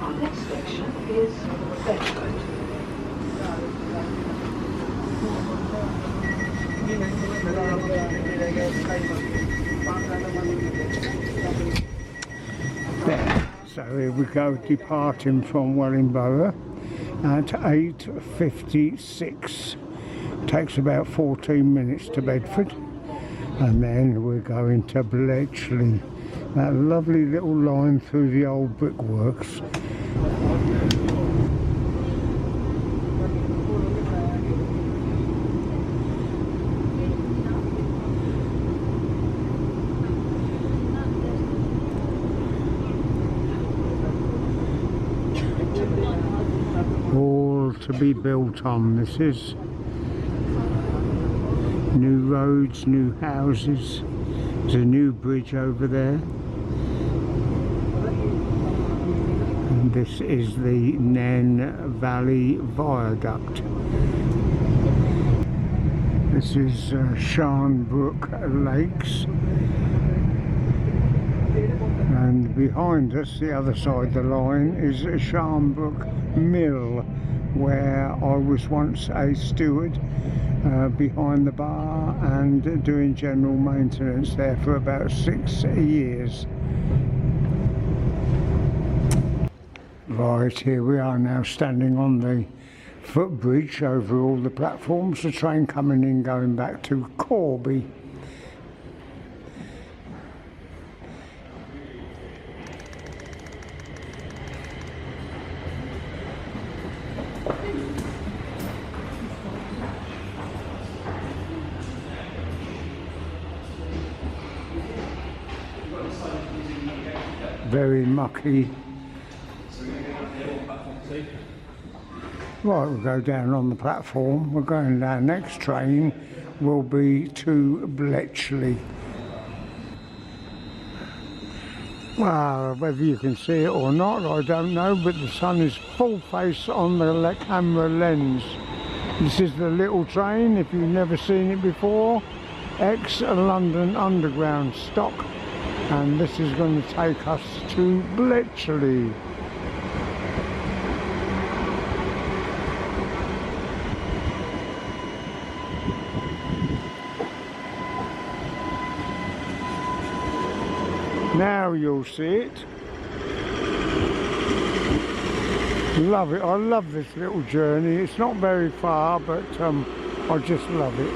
Our next station is Bedford. There, so here we go, departing from Wellingborough at 8:56. Takes about 14 minutes to Bedford, and then we're going to Bletchley. That lovely little line through the old brickworks. All to be built on. This is new roads, new houses. There's a new bridge over there. And this is the Nen Valley Viaduct. This is Sharnbrook Lakes. And behind us, the other side of the line, is Sharnbrook Mill, where I was once a steward behind the bar and doing general maintenance there for about 6 years. Right, here we are now standing on the footbridge over all the platforms, the train coming in going back to Corby. Very mucky. Right, we'll go down on the platform. We're going down. Next train will be to Bletchley. Well, whether you can see it or not, I don't know, but the sun is full face on the camera lens. This is the little train, if you've never seen it before, ex-London Underground stock. And this is going to take us to Bletchley. Now you'll see it. Love it. I love this little journey. It's not very far, but I just love it.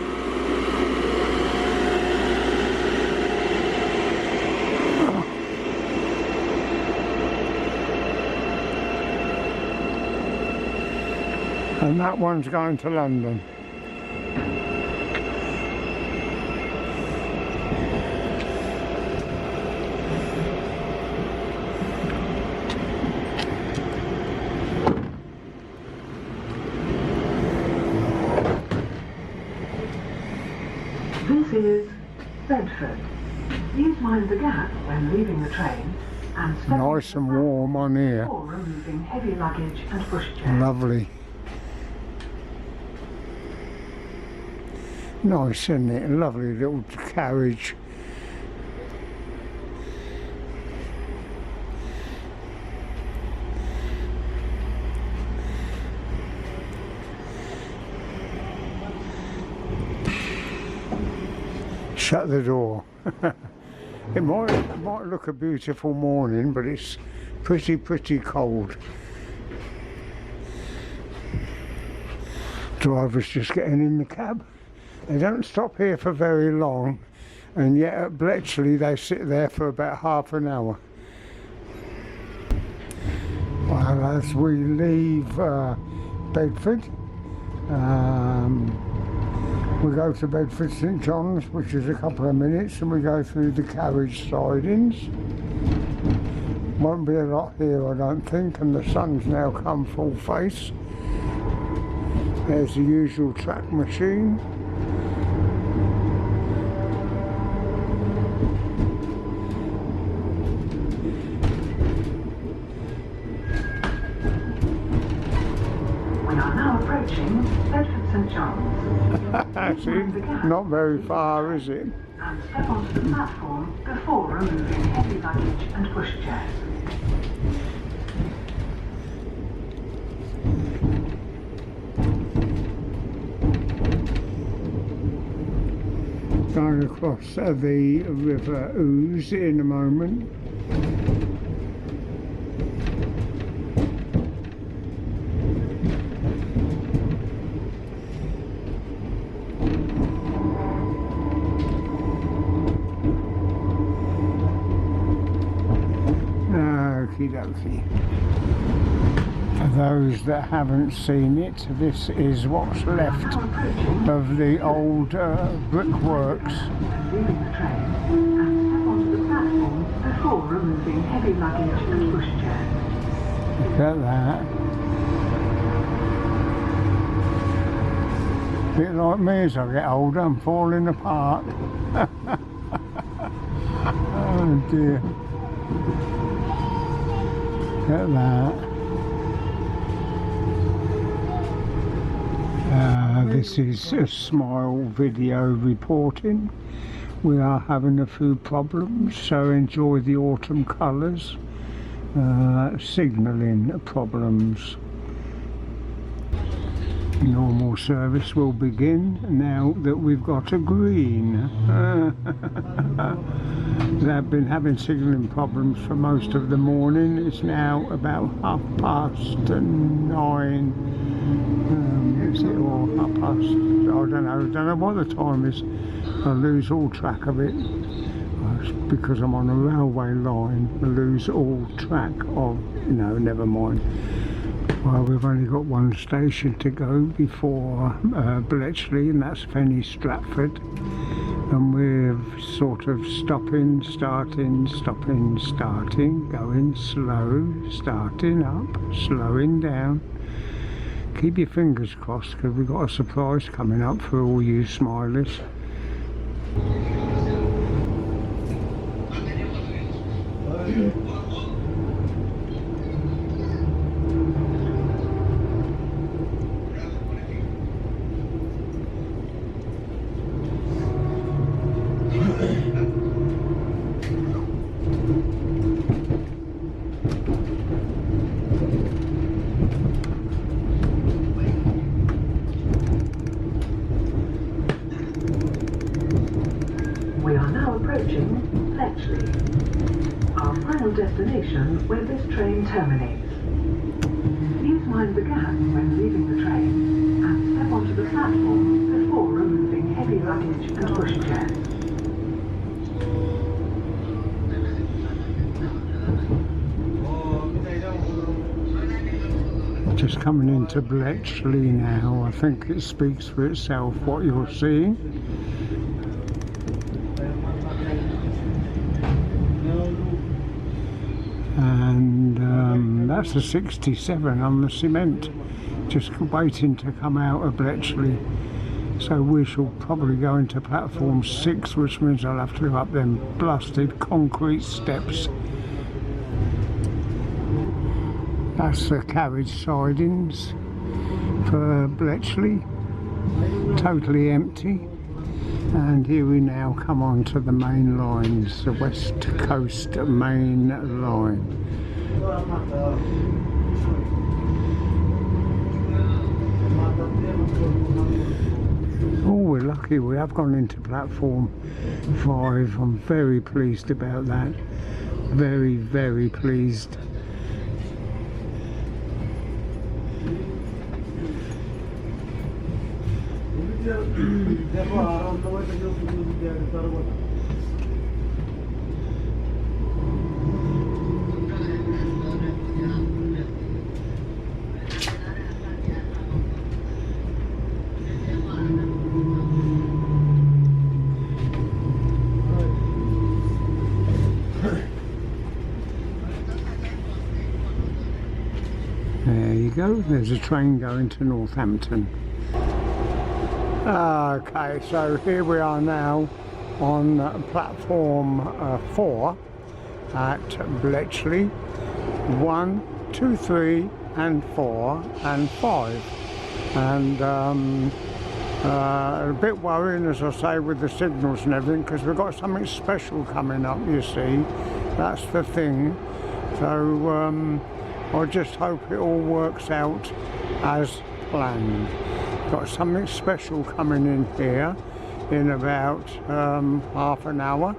And that one's going to London. This is Bedford. Please mind the gap when leaving the train and step Nice and warm on here. before removing heavy luggage and pushchairs. Lovely. Nice, isn't it? A lovely little carriage. Shut the door. It might look a beautiful morning, but it's pretty cold. Driver's just getting in the cab. They don't stop here for very long, and yet at Bletchley they sit there for about half an hour. Well, as we leave Bedford, we go to Bedford St John's, which is a couple of minutes, and we go through the carriage sidings. Won't be a lot here, I don't think, and the sun's now come full face. There's the usual track machine. We are now approaching Bedford St John's. See, not very far, is it? And step onto the platform before removing heavy luggage and pushchairs. Going across the River Ouse in a moment. Okie dokie. For those that haven't seen it, this is what's left of the old brickworks. Leaving the train and step onto the platform before removing heavy luggage and pushchairs. Look at that. Bit like me as I get older, I'm falling apart. Oh dear. Look at that. This is a Smile video reporting. We are having a few problems, so enjoy the autumn colours. Signalling problems. Normal service will begin now that we've got a green. They've been having signalling problems for most of the morning. It's now about 9:30. Is it or 9:30? I don't know what the time is. I lose all track of it. It's because I'm on a railway line. I lose all track of, never mind. Well, we've only got one station to go before Bletchley, and that's Fenny Stratford. And we're sort of stopping, starting, stopping, starting, going slow, starting up, slowing down. Keep your fingers crossed because we've got a surprise coming up for all you smilers. We are now approaching Bletchley, our final destination where this train terminates. Please mind the gap when leaving the train and step onto the platform before removing heavy luggage and pushchairs. Just coming into Bletchley now. I think it speaks for itself what you're seeing. And that's a 67 on the cement, just waiting to come out of Bletchley. So we shall probably go into platform 6, which means I'll have to go up them blasted concrete steps. That's the carriage sidings for Bletchley, totally empty. And here we now come on to the main lines, the West Coast main line. Oh, we're lucky we have gone into platform 5. I'm very pleased about that. Very, very pleased. There you go, there's a train going to Northampton. Okay, so here we are now on platform 4 at Bletchley. 1, 2, 3 and 4 and 5. And a bit worrying, as I say, with the signals and everything, because we've got something special coming up, you see. That's the thing. So I just hope it all works out as planned. Got something special coming in here in about half an hour,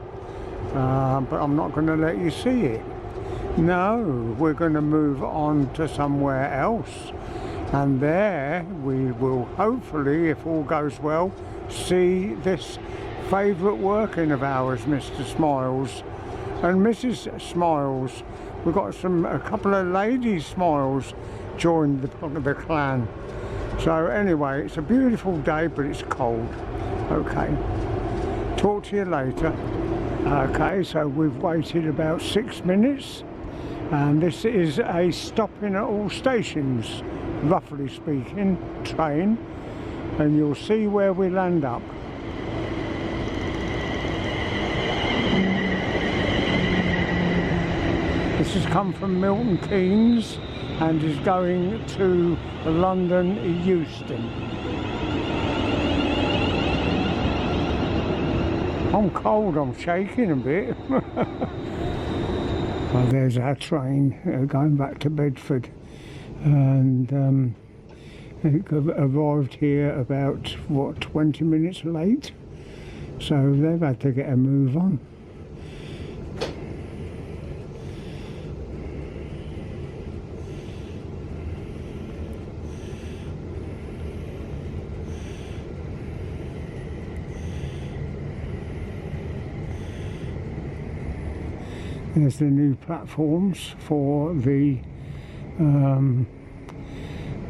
but I'm not going to let you see it. No, we're going to move on to somewhere else, and there we will hopefully, if all goes well, see this favourite working of ours, Mr. Smiles and Mrs. Smiles. We've got a couple of ladies Smiles joined the clan. So anyway, it's a beautiful day, but it's cold. Okay, talk to you later. Okay, so we've waited about 6 minutes, and this is a stopping at all stations, roughly speaking, train, and you'll see where we land up. This has come from Milton Keynes and is going to London Euston. I'm cold, I'm shaking a bit. Well, there's our train going back to Bedford, and it arrived here about, what, 20 minutes late, so they've had to get a move on. There's the new platforms for the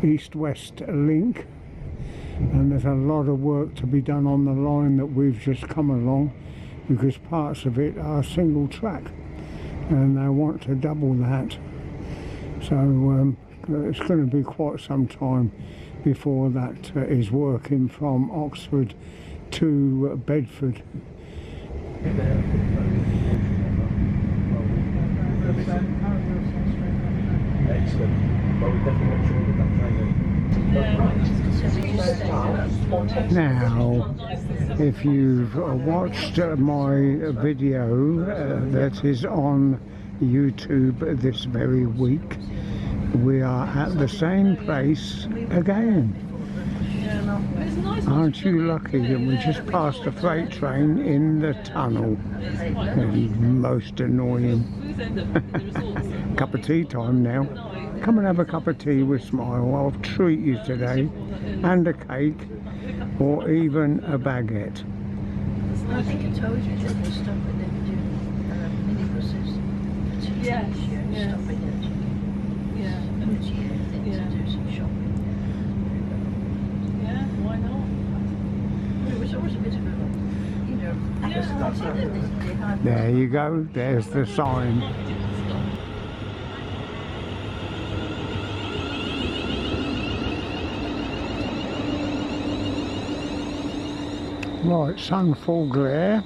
east-west link, and there's a lot of work to be done on the line that we've just come along, because parts of it are single track and they want to double that. So it's going to be quite some time before that is working from Oxford to Bedford. Excellent. Well, we definitely make sure that Now, if you've watched my video that is on YouTube this very week, we are at the same place again. Aren't you lucky? And we just passed a freight train in the tunnel. Most annoying. Cup of tea time now. Come and have a cup of tea with Smile. I'll treat you today, and a cake, or even a baguette. I think I told you that they stop and then do minibuses. Yes, yeah. Stopping at Yeah. to do some shopping. Yeah, why not? It was always a bit of a, There you go, there's the sign. Right, sun full glare.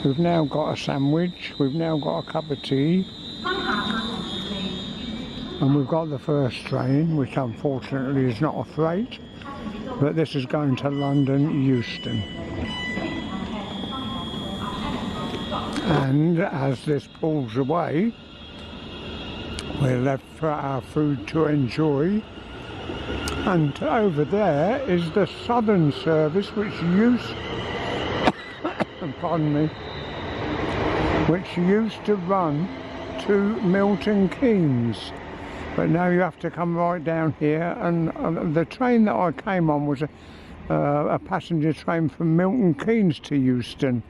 We've now got a sandwich, we've now got a cup of tea, and we've got the first train, which unfortunately is not a freight, but this is going to London Euston. And as this pulls away, we're left for our food to enjoy. And over there is the Southern service, which used pardon me, which used to run to Milton Keynes, but now you have to come right down here. And the train that I came on was a passenger train from Milton Keynes to Euston,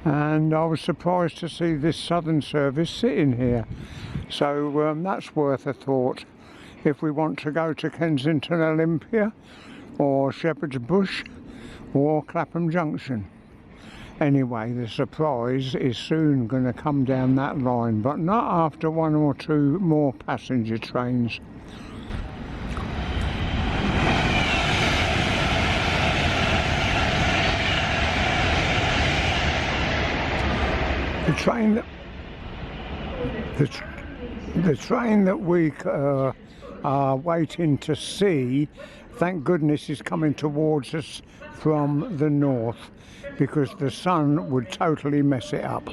and I was surprised to see this Southern service sitting here. So that's worth a thought if we want to go to Kensington Olympia or Shepherd's Bush or Clapham Junction. Anyway, the surprise is soon going to come down that line, but not after one or two more passenger trains. The train that we are waiting to see, thank goodness, is coming towards us from the north, because the sun would totally mess it up.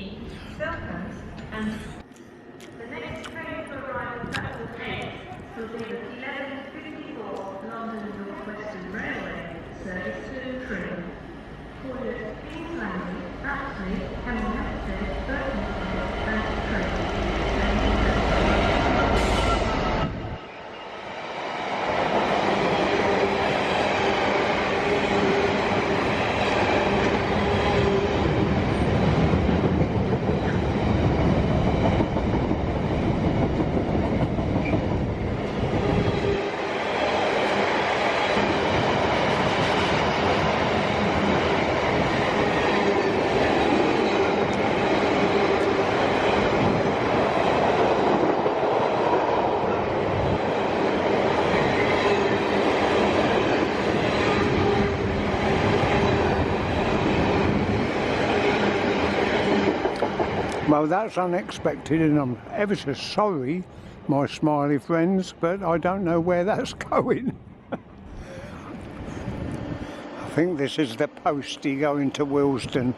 Well, that's unexpected, and I'm ever so sorry, my smiley friends, but I don't know where that's going. I think this is the postie going to Willesden.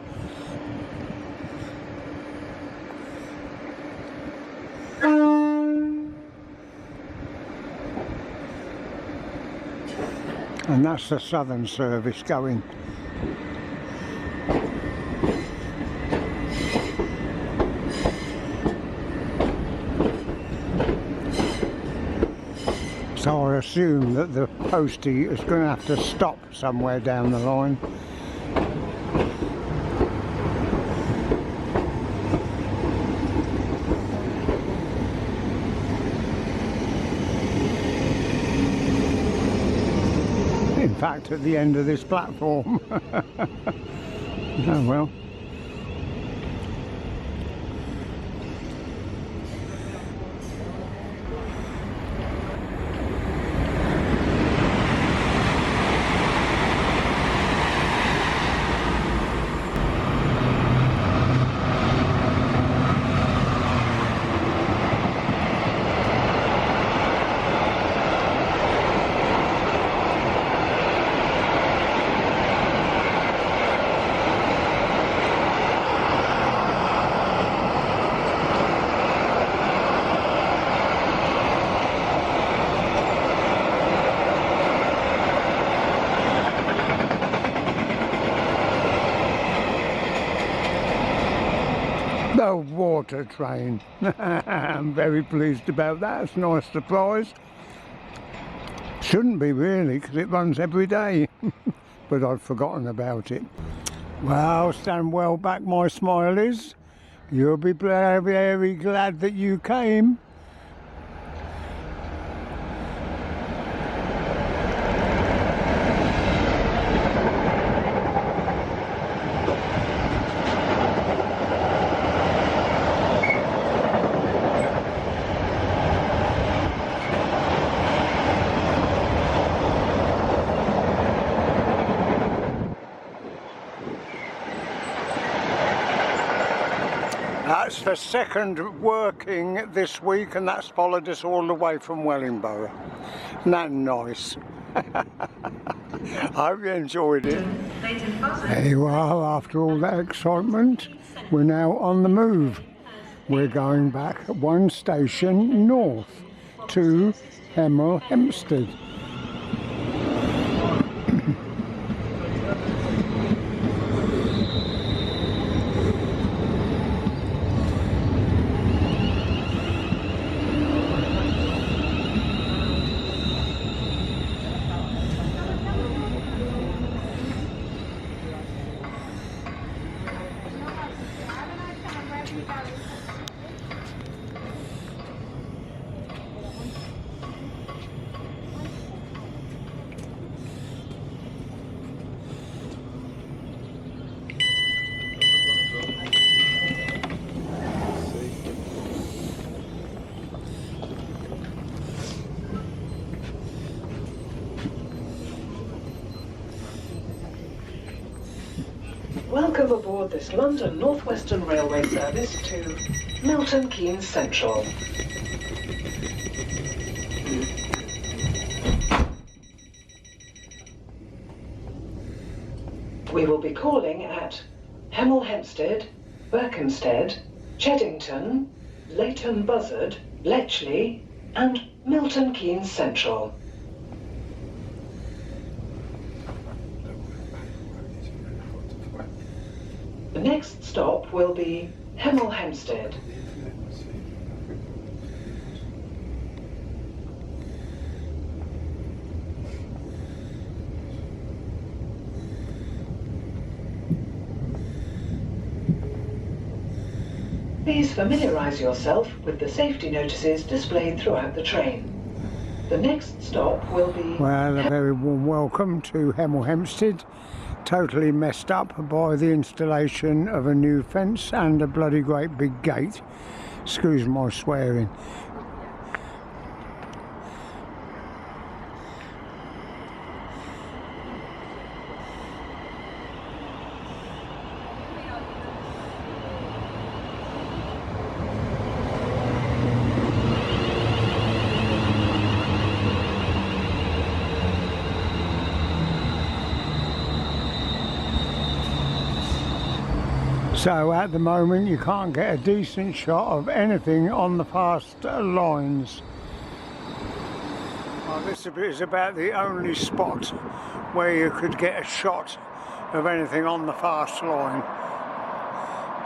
And that's the Southern service going. So I assume that the postie is going to have to stop somewhere down the line. In fact, at the end of this platform. Oh well. The water train. I'm very pleased about that. It's a nice surprise. Shouldn't be really, because it runs every day. But I'd forgotten about it. Well, stand well back, my smileys. You'll be very, very glad that you came. That's the second working this week, and that's followed us all the way from Wellingborough. Isn't that nice? I hope you enjoyed it. There you are, after all that excitement, we're now on the move. We're going back one station north to Hemel, Hempstead. Welcome aboard this London North Western Railway service to Milton Keynes Central. We will be calling at Hemel Hempstead, Berkhamsted, Cheddington, Leighton Buzzard, Bletchley and Milton Keynes Central. The next stop will be Hemel Hempstead. Please familiarise yourself with the safety notices displayed throughout the train. The next stop will be... Well, a very warm welcome to Hemel Hempstead. Totally messed up by the installation of a new fence and a bloody great big gate. Excuse my swearing. So at the moment you can't get a decent shot of anything on the fast lines. Well, this is about the only spot where you could get a shot of anything on the fast line.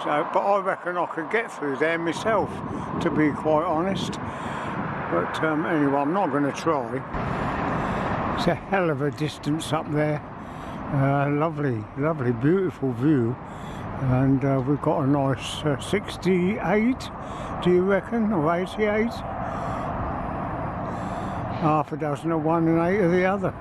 So, but I reckon I could get through there myself, to be quite honest. But anyway, I'm not going to try. It's a hell of a distance up there. Lovely, lovely, beautiful view. And we've got a nice 68, do you reckon, or 88? Half a dozen of one and 8 of the other.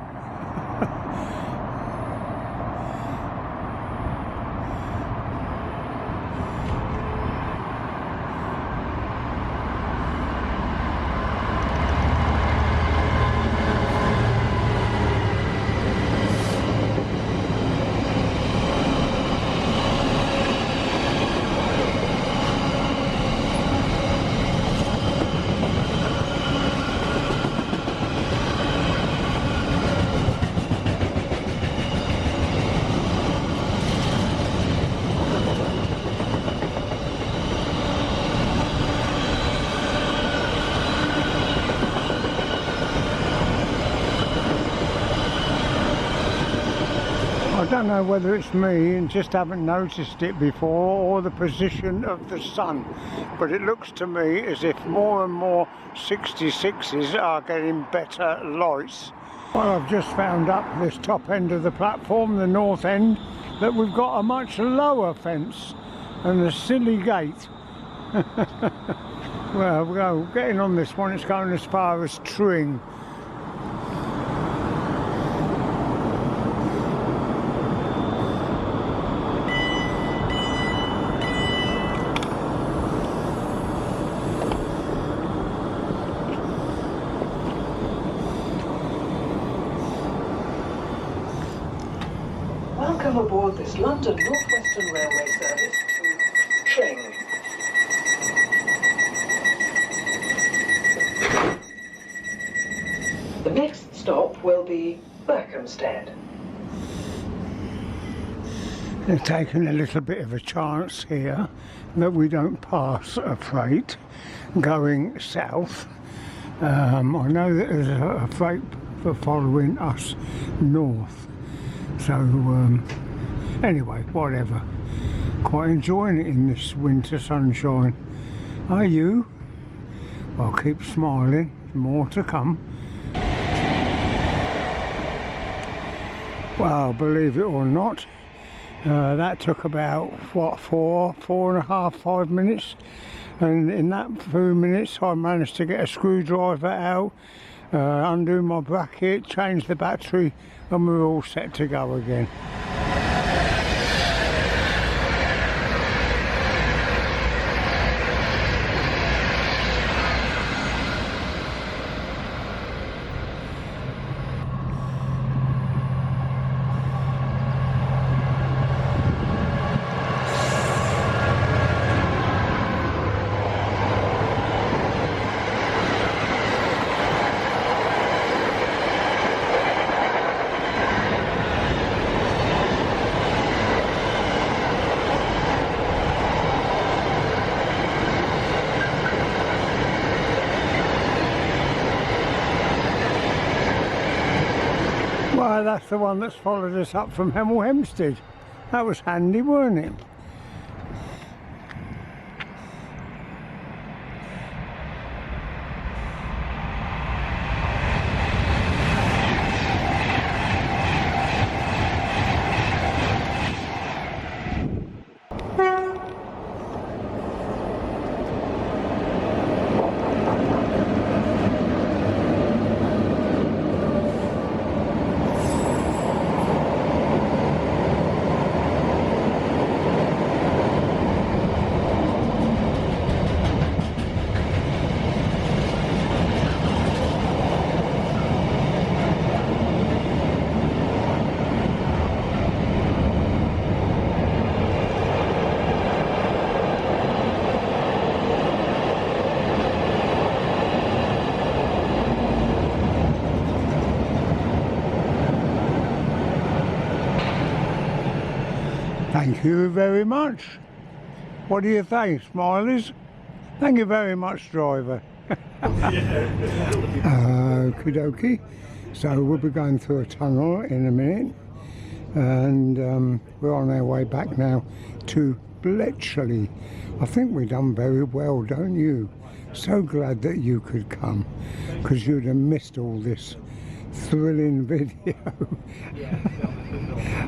I don't know whether it's me and just haven't noticed it before, or the position of the sun, but it looks to me as if more and more 66s are getting better lights. Well, I've just found up this top end of the platform, the north end, that we've got a much lower fence and a silly gate. Well, we're getting on this one, it's going as far as Tring. Welcome aboard this London North Western Railway service to Tring. The next stop will be Hempstead. They're taking a little bit of a chance here that we don't pass a freight going south. I know that there's a freight following us north. So anyway, whatever. Quite enjoying it in this winter sunshine. Are you? Well, keep smiling. More to come. Well, believe it or not, that took about what, 4.5, 5 minutes, and in that few minutes I managed to get a screwdriver out, undo my bracket, change the battery, and we're all set to go again. Well, that's the one that's followed us up from Hemel, Hempstead. That was handy, weren't it? Thank you very much. What do you think, Smileys? Thank you very much, driver. Okie dokie. So we'll be going through a tunnel in a minute, and we're on our way back now to Bletchley. I think we've done very well, don't you? So glad that you could come, because you'd have missed all this thrilling video.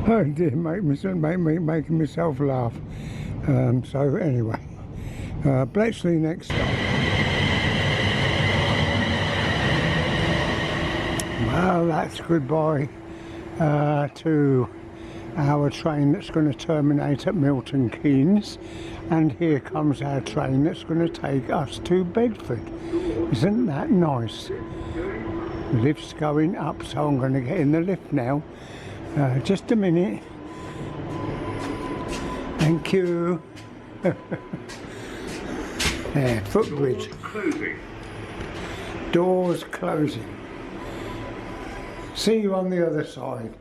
Oh dear, making myself laugh. So anyway, Bletchley next stop. Well, that's goodbye to our train that's going to terminate at Milton Keynes, and here comes our train that's going to take us to Bedford. Isn't that nice? The lift's going up, so I'm going to get in the lift now. Just a minute. Thank you. There, footbridge. Doors closing. See you on the other side.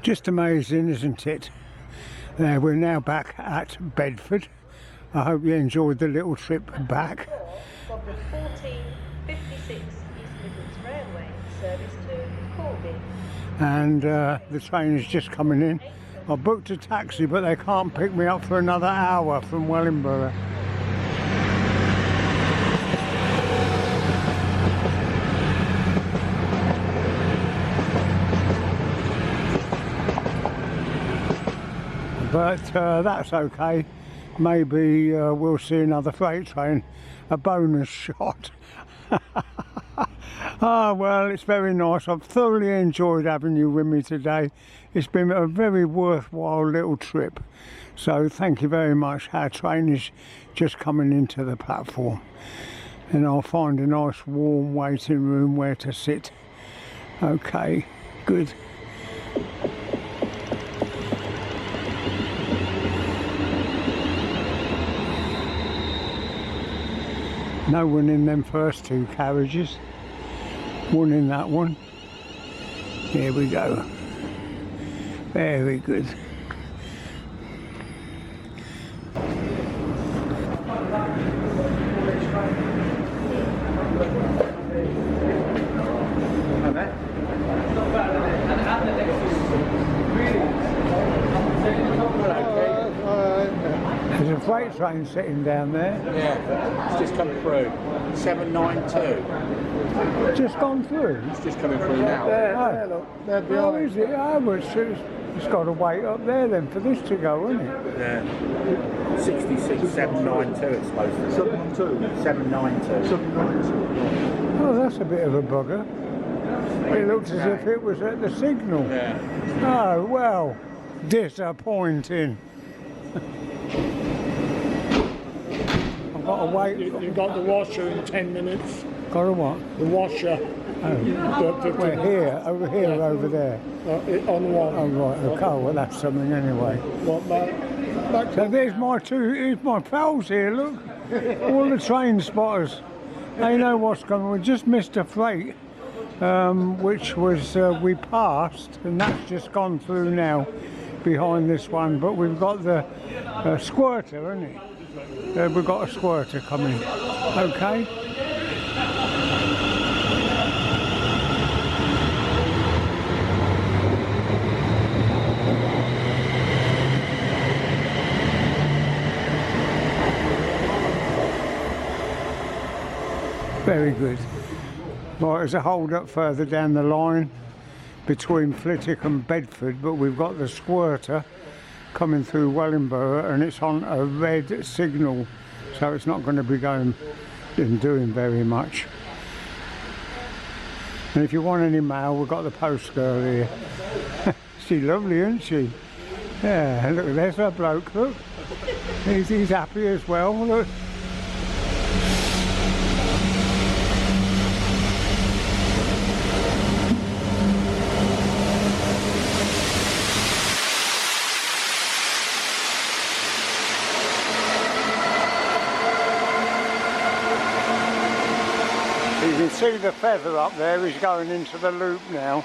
Just amazing, isn't it? We're now back at Bedford. I hope you enjoyed the little trip back. From the 1456 East Midlands Railway service to Corby. And the train is just coming in. I booked a taxi, but they can't pick me up for another hour from Wellingborough. But that's okay. Maybe we'll see another freight train, a bonus shot. Ah, well, it's very nice. I've thoroughly enjoyed having you with me today. It's been a very worthwhile little trip. So thank you very much. Our train is just coming into the platform, and I'll find a nice warm waiting room where to sit. Okay, good. No one in them first two carriages. One in that one. Here we go. Very good. There's a freight train sitting down there. Yeah, it's just come through. 792. Just gone through? It's just coming through now. There, look. Oh, is it? Oh, well, it's got to wait up there then for this to go, isn't it? Yeah. 66, 792 it's supposed to be. 792? 792. 792. Oh, that's a bit of a bugger. It looks as if it was at the signal. Yeah. Oh, well, disappointing. I've got to wait. You've got the washer in 10 minutes. Got to what? The washer. We're here, over here, or over there? On the wall. Oh, right, okay, well, that's something anyway. What, back So here's my pals here, look. All the train spotters. They know what's going on. We just missed a freight. which was we passed, and that's just gone through now behind this one. But we've got the squirter, isn't it? We've got a squirter coming. Okay. Very good. Right, there's a hold up further down the line between Flitwick and Bedford, but we've got the squirter coming through Wellingborough and it's on a red signal, so it's not going to be going and doing very much. And if you want any mail, we've got the post girl here. She's lovely, isn't she? Yeah, look, there's our bloke, look. He's happy as well, look. You can see the feather up there is going into the loop now.